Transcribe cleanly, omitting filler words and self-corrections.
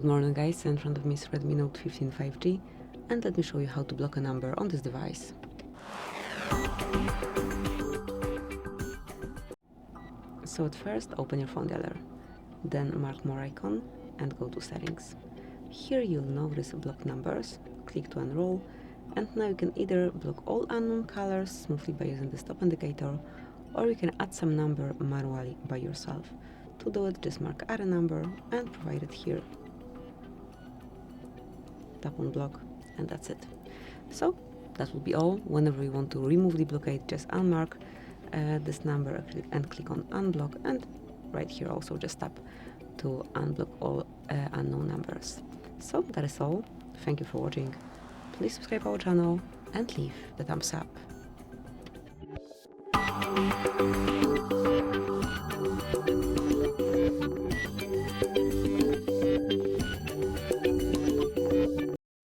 Good morning guys, in front of me is Redmi Note 15 5G, and let me show you how to block a number on this device. So at first open your phone dialer, then mark more icon and go to settings. Here you'll notice block numbers, click to unroll, and now you can either block all unknown colors smoothly by using the stop indicator, or you can add some number manually by yourself. To do it, just mark add a number and provide it here. Tap on block, and that's it. So that will be all. Whenever you want to remove the blockade, just unmark this number and click on unblock, and right here also just tap to unblock all unknown numbers. So that is all. Thank you for watching. Please subscribe our channel and leave the thumbs up.